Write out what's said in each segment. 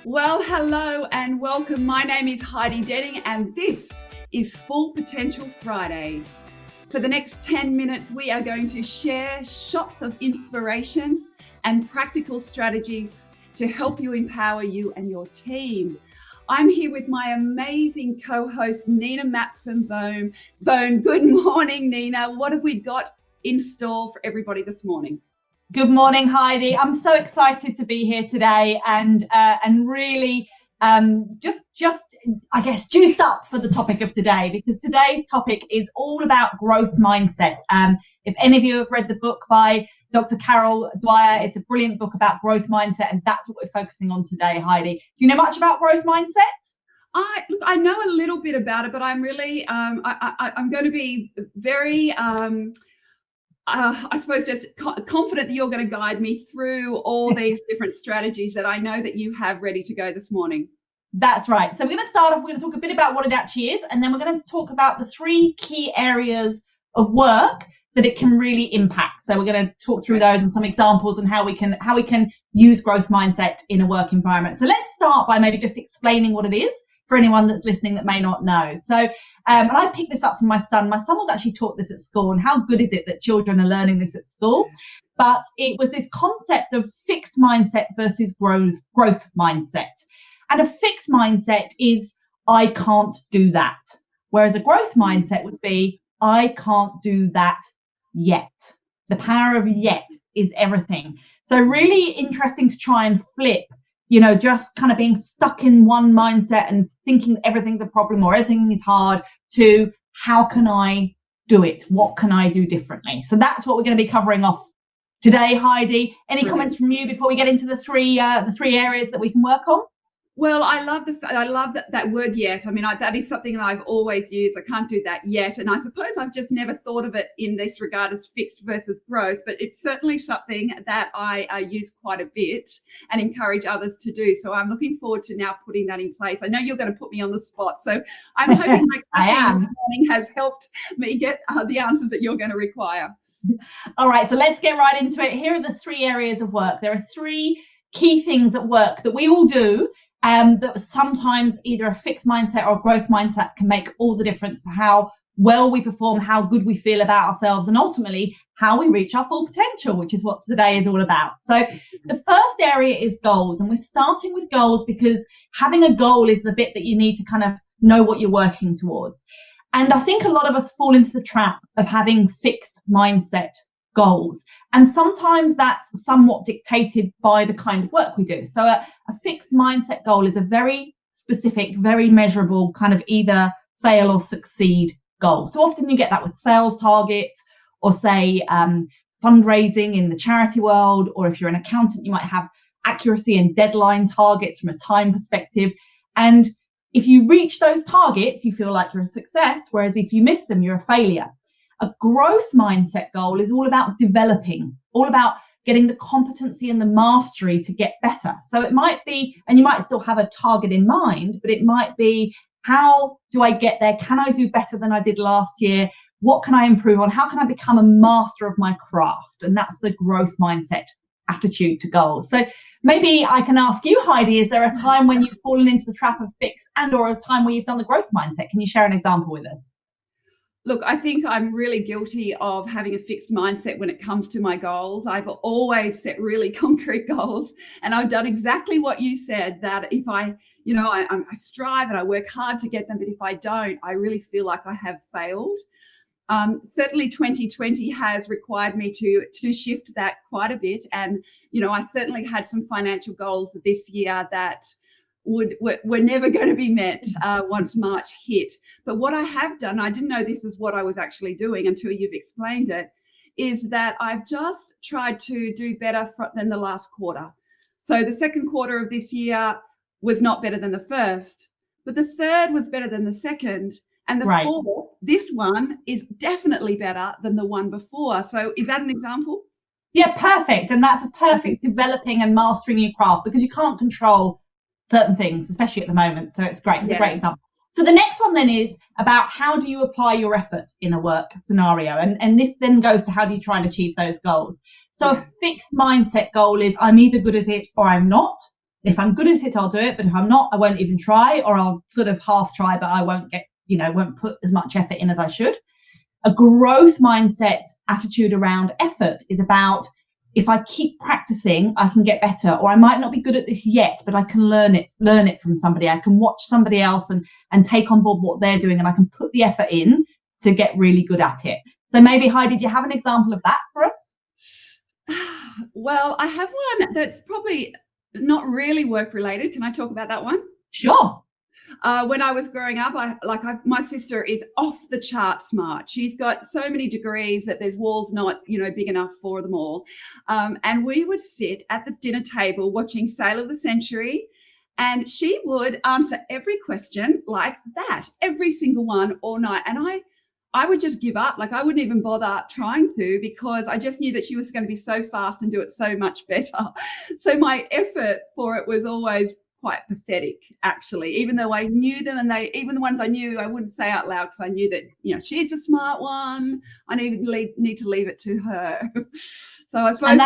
Well, hello and welcome. My name is Heidi Dening and this is Full Potential Fridays. For the next 10 minutes, we are going to share shots of inspiration and practical strategies to help you empower you and your team. I'm here with my amazing co-host, Nina Mapson Bone. Good morning, Nina. What have we got in store for everybody this morning? Good morning, Heidi. I'm so excited to be here today and really just I guess juiced up for the topic of today, because today's topic is all about growth mindset. If any of you have read the book by Dr. Carol Dwyer, it's a brilliant book about growth mindset, and that's what we're focusing on today, Heidi. Do you know much about growth mindset? I know a little bit about it, but I'm really I'm going to be very I suppose just confident that you're going to guide me through all these different strategies that I know that you have ready to go this morning. That's right. So we're going to start off, we're going to talk a bit about what it actually is, and then we're going to talk about the 3 key areas of work that it can really impact. So we're going to talk through those and some examples and how we can use growth mindset in a work environment. So let's start by maybe just explaining what it is for anyone that's listening that may not know. So and I picked this up from my son. My son was actually taught this at school, and how good is it that children are learning this at school? But it was this concept of fixed mindset versus growth mindset. And a fixed mindset is, I can't do that. Whereas a growth mindset would be, I can't do that yet. The power of yet is everything. So really interesting to try and flip, just kind of being stuck in one mindset and thinking everything's a problem or everything is hard, to how can I do it? What can I do differently? So that's what we're going to be covering off today, Heidi. Any comments from you before we get into the three areas that we can work on? Well, I love that word yet. I mean, that is something that I've always used. I can't do that yet. And I suppose I've just never thought of it in this regard as fixed versus growth, but it's certainly something that I use quite a bit and encourage others to do. So I'm looking forward to now putting that in place. I know you're going to put me on the spot, so I'm hoping my morning has helped me get the answers that you're going to require. All right, so let's get right into it. Here are the 3 areas of work. There are 3 key things at work that we all do, that sometimes either a fixed mindset or a growth mindset can make all the difference to how well we perform, how good we feel about ourselves, and ultimately how we reach our full potential, which is what today is all about. So the first area is goals, and we're starting with goals because having a goal is the bit that you need to kind of know what you're working towards. And I think a lot of us fall into the trap of having fixed mindset goals. And sometimes that's somewhat dictated by the kind of work we do. So a fixed mindset goal is a very specific, very measurable kind of either fail or succeed goal. So often you get that with sales targets, or say fundraising in the charity world, or if you're an accountant, you might have accuracy and deadline targets from a time perspective. And if you reach those targets, you feel like you're a success, whereas if you miss them, you're a failure. A growth mindset goal is all about developing, all about getting the competency and the mastery to get better. So it might be, and you might still have a target in mind, but it might be, how do I get there? Can I do better than I did last year? What can I improve on? How can I become a master of my craft? And that's the growth mindset attitude to goals. So maybe I can ask you, Heidi, is there a time when you've fallen into the trap of fixed and or a time where you've done the growth mindset? Can you share an example with us? Look, I think I'm really guilty of having a fixed mindset when it comes to my goals. I've always set really concrete goals, and I've done exactly what you said, that if I strive and I work hard to get them, but if I don't, I really feel like I have failed. Certainly 2020 has required me to shift that quite a bit. And, I certainly had some financial goals this year that were never going to be met once March hit. But what I have done, I didn't know this is what I was actually doing until you've explained it, is that I've just tried to do better than the last quarter. So the second quarter of this year was not better than the first, but the third was better than the second. And the fourth, this one, is definitely better than the one before. So is that an example? Yeah, perfect. And that's a perfect developing and mastering your craft, because you can't control certain things, especially at the moment. So it's great. It's a great example. So the next one then is about, how do you apply your effort in a work scenario? And this then goes to, how do you try and achieve those goals? So a fixed mindset goal is, I'm either good at it or I'm not. If I'm good at it, I'll do it. But if I'm not, I won't even try, or I'll sort of half try, but I won't won't put as much effort in as I should. A growth mindset attitude around effort is about, if I keep practicing, I can get better, or I might not be good at this yet, but I can learn it from somebody. I can watch somebody else and take on board what they're doing, and I can put the effort in to get really good at it. So maybe, Heidi, do you have an example of that for us? Well, I have one that's probably not really work related. Can I talk about that one? Sure. When I was growing up, my sister is off the chart smart. She's got so many degrees that there's walls not, big enough for them all. And we would sit at the dinner table watching Sale of the Century, and she would answer every question like that, every single one, all night. And I would just give up. Like, I wouldn't even bother trying to, because I just knew that she was going to be so fast and do it so much better. So my effort for it was always quite pathetic, actually, even though I knew them, and even the ones I knew, I wouldn't say out loud, because I knew that, she's a smart one. I need to leave it to her. So I suppose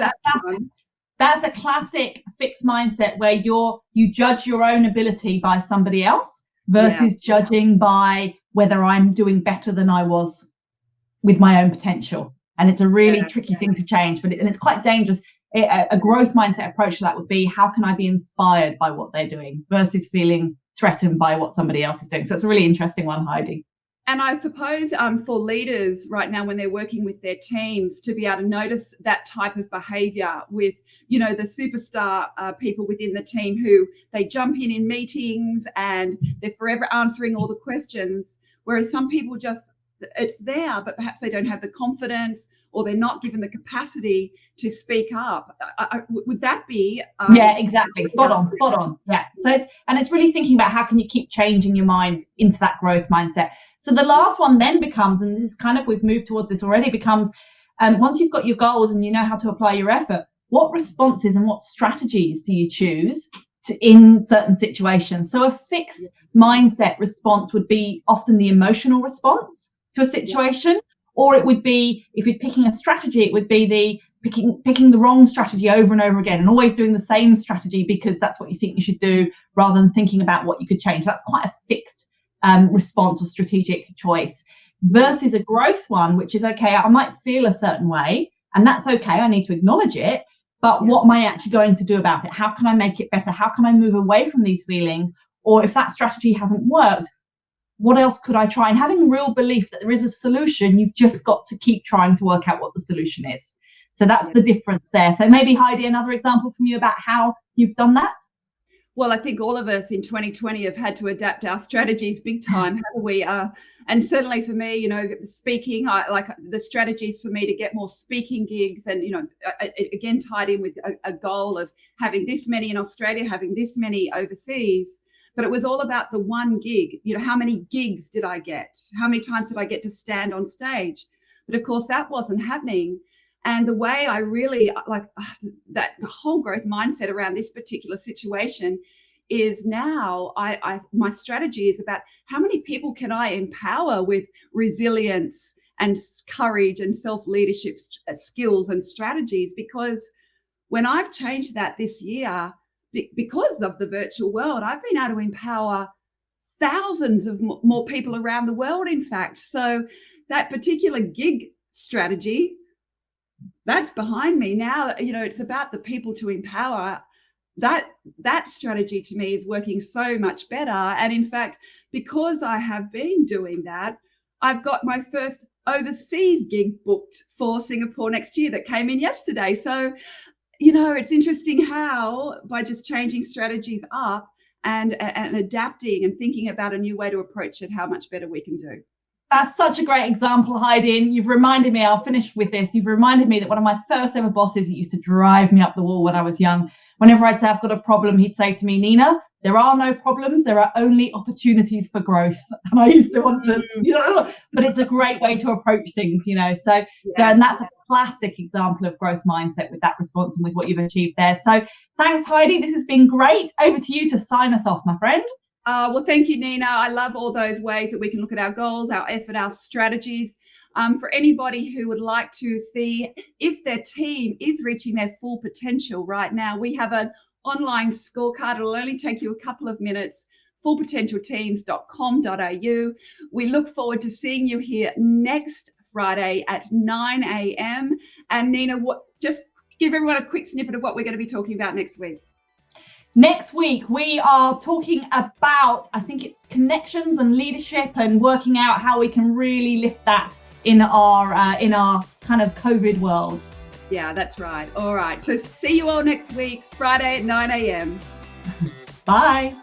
that's a classic fixed mindset, where you judge your own ability by somebody else versus judging by whether I'm doing better than I was with my own potential. And it's a really tricky thing to change, and it's quite dangerous. A growth mindset approach to that would be, how can I be inspired by what they're doing versus feeling threatened by what somebody else is doing? So it's a really interesting one, Heidi. And I suppose for leaders right now, when they're working with their teams, to be able to notice that type of behavior with, the superstar people within the team, who they jump in meetings and they're forever answering all the questions, whereas some people just, it's there, but perhaps they don't have the confidence, or they're not given the capacity to speak up. Would that be? Yeah, exactly. Spot on. Yeah. So it's really thinking about, how can you keep changing your mind into that growth mindset. So the last one then becomes, and this is kind of, we've moved towards this already, becomes, once you've got your goals and you know how to apply your effort, what responses and what strategies do you choose in certain situations? So a fixed mindset response would be often the emotional response to a situation, or it would be, if you're picking a strategy, it would be the picking the wrong strategy over and over again, and always doing the same strategy because that's what you think you should do, rather than thinking about what you could change. That's quite a fixed response or strategic choice, versus a growth one, which is, okay, I might feel a certain way, and that's okay, I need to acknowledge it, but what am I actually going to do about it? How can I make it better? How can I move away from these feelings? Or if that strategy hasn't worked, what else could I try? And having real belief that there is a solution, you've just got to keep trying to work out what the solution is. So that's the difference there. So maybe, Heidi, another example from you about how you've done that? Well, I think all of us in 2020 have had to adapt our strategies big time, haven't we? And certainly for me, speaking, I like the strategies for me to get more speaking gigs, and, again, tied in with a goal of having this many in Australia, having this many overseas. But it was all about the one gig. How many gigs did I get? How many times did I get to stand on stage? But of course, that wasn't happening. And the way I really like that whole growth mindset around this particular situation is, now my strategy is about, how many people can I empower with resilience and courage and self-leadership skills and strategies? Because when I've changed that this year, because of the virtual world, I've been able to empower thousands of more people around the world, in fact. So that particular gig strategy, that's behind me now. It's about the people to empower. That strategy to me is working so much better. And in fact, because I have been doing that, I've got my first overseas gig booked for Singapore next year that came in yesterday. So, it's interesting how, by just changing strategies up and adapting and thinking about a new way to approach it, how much better we can do. That's such a great example, Heidi. And you've reminded me, I'll finish with this. You've reminded me that one of my first ever bosses that used to drive me up the wall when I was young, whenever I'd say I've got a problem, he'd say to me, Nina, there are no problems, there are only opportunities for growth. And I used to want to, but it's a great way to approach things, So and that's a classic example of growth mindset with that response and with what you've achieved there. So thanks, Heidi. This has been great. Over to you to sign us off, my friend. Well, thank you, Nina. I love all those ways that we can look at our goals, our effort, our strategies. For anybody who would like to see if their team is reaching their full potential right now, we have an online scorecard. It'll only take you a couple of minutes. fullpotentialteams.com.au. We look forward to seeing you here next Friday at 9 a.m. And Nina, just give everyone a quick snippet of what we're going to be talking about next week. Next week, we are talking about, I think it's connections and leadership, and working out how we can really lift that in our kind of COVID world. Yeah, that's right. All right. So see you all next week, Friday at 9 a.m. Bye.